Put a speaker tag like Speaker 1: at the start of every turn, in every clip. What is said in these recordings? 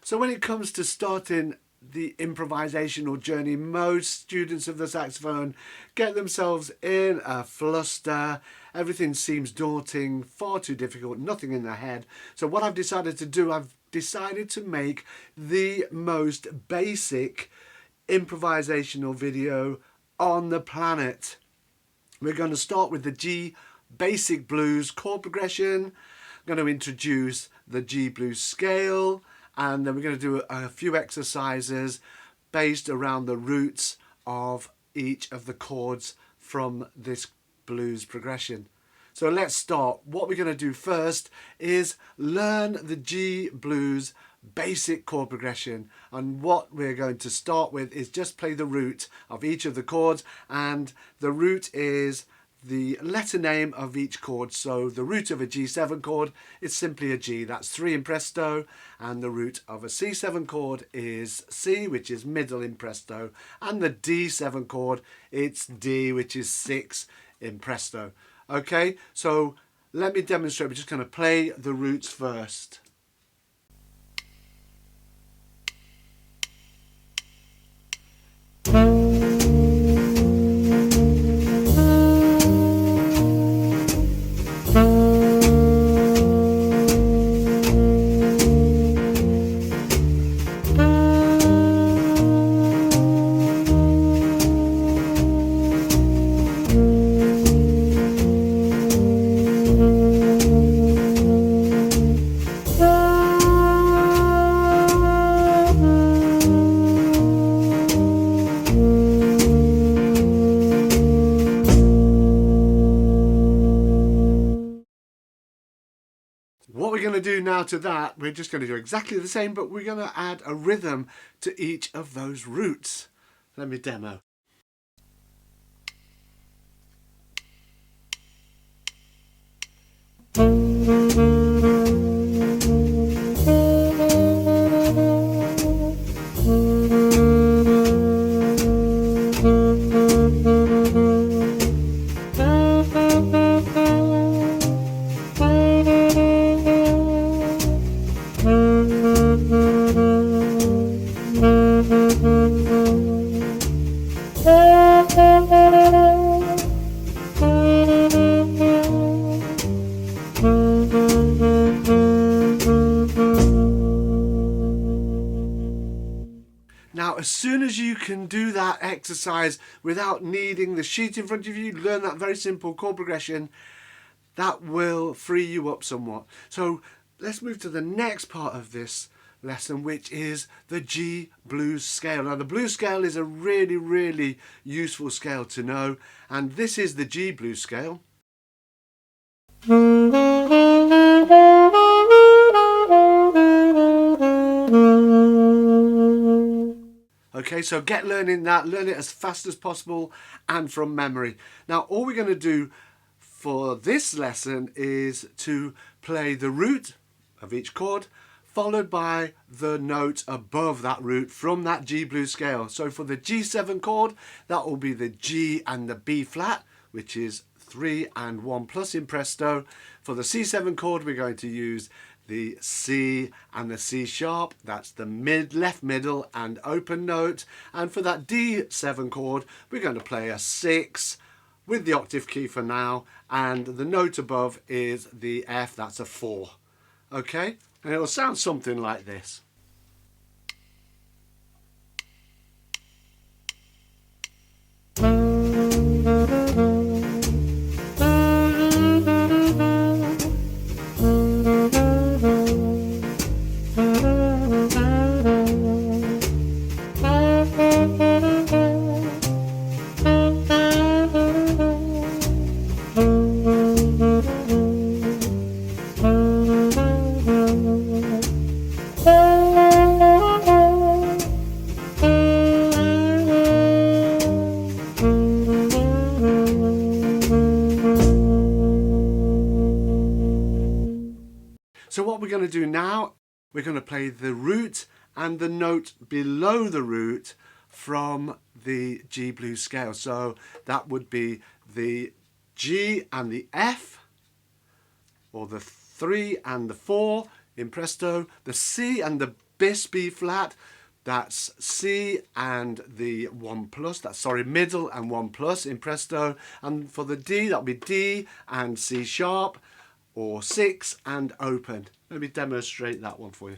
Speaker 1: So when it comes to starting the improvisational journey, most students of the saxophone get themselves in a fluster. Everything seems daunting, far too difficult, nothing in their head. So what I've decided to do, I've decided to make the most basic improvisational video on the planet. We're going to start with the G basic blues chord progression. I'm going to introduce the G blues scale, and then we're going to do a few exercises based around the roots of each of the chords from this blues progression. So let's start. What we're going to do first is learn the G blues basic chord progression, and what we're going to start with is just play the root of each of the chords, and the root is the letter name of each chord. So the root of a G7 chord is simply a G, that's 3 in presto, and the root of a C7 chord is C, which is middle in presto, and the D7 chord, it's D, which is 6 in presto. Okay, so let me demonstrate. We're just going to play the roots first. What we're going to do now to that, we're just going to do exactly the same, but we're going to add a rhythm to each of those roots. Let me demo. Now, as soon as you can do that exercise without needing the sheet in front of you, learn that very simple chord progression, that will free you up somewhat. So let's move to the next part of this lesson, which is the G blues scale. Now, the blues scale is a really useful scale to know, and this is the G blues scale. Okay, so get learning that, learn it as fast as possible and from memory. Now, all we're going to do for this lesson is to play the root of each chord, followed by the note above that root from that G blues scale. So for the G7 chord, that will be the G and the B flat, which is 3 and 1 plus in presto. For the C7 chord, we're going to use the C and the C sharp, that's the left middle and open note. And for that D7 chord, we're going to play a 6 with the octave key for now, and the note above is the F, that's a 4. Okay, and it will sound something like this. So what we're going to do now, we're going to play the root and the note below the root from the G blues scale. So that would be the G and the F, or the 3 and the 4 in presto, the C and the bis B flat, that's C and the 1+, that's middle and 1+ in presto. And for the D, that'll be D and C sharp, or 6 and open. Let me demonstrate that one for you.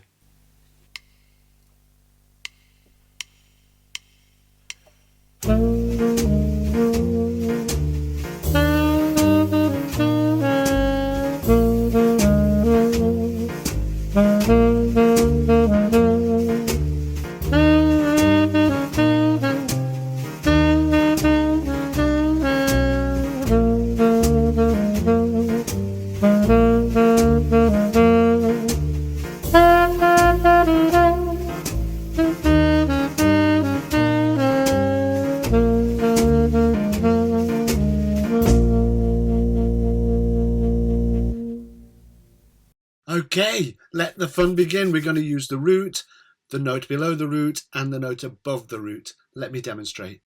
Speaker 1: Okay, let the fun begin. We're going to use the root, the note below the root, and the note above the root. Let me demonstrate.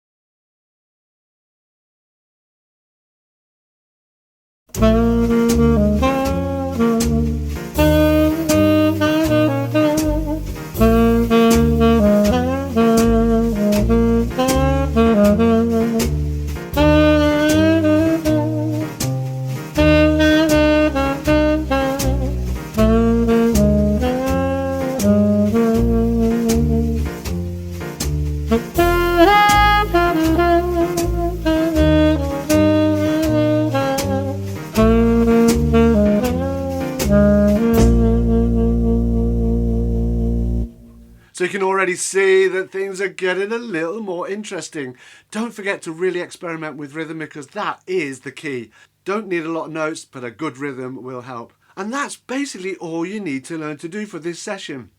Speaker 1: So you can already see that things are getting a little more interesting. Don't forget to really experiment with rhythm, because that is the key. Don't need a lot of notes, but a good rhythm will help. And that's basically all you need to learn to do for this session.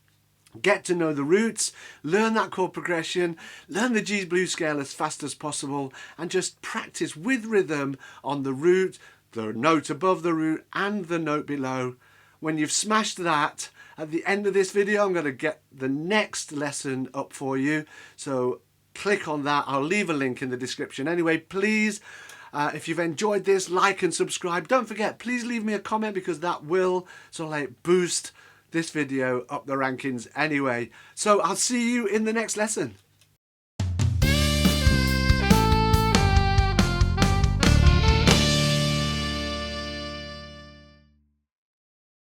Speaker 1: Get to know the roots, learn that chord progression, learn the G blues scale as fast as possible, and just practice with rhythm on the root, the note above the root, and the note below. When you've smashed that, at the end of this video, I'm going to get the next lesson up for you. So click on that. I'll leave a link in the description. Anyway, please, if you've enjoyed this, like and subscribe. Don't forget, please leave me a comment, because that will sort of like boost this video up the rankings anyway. So I'll see you in the next lesson.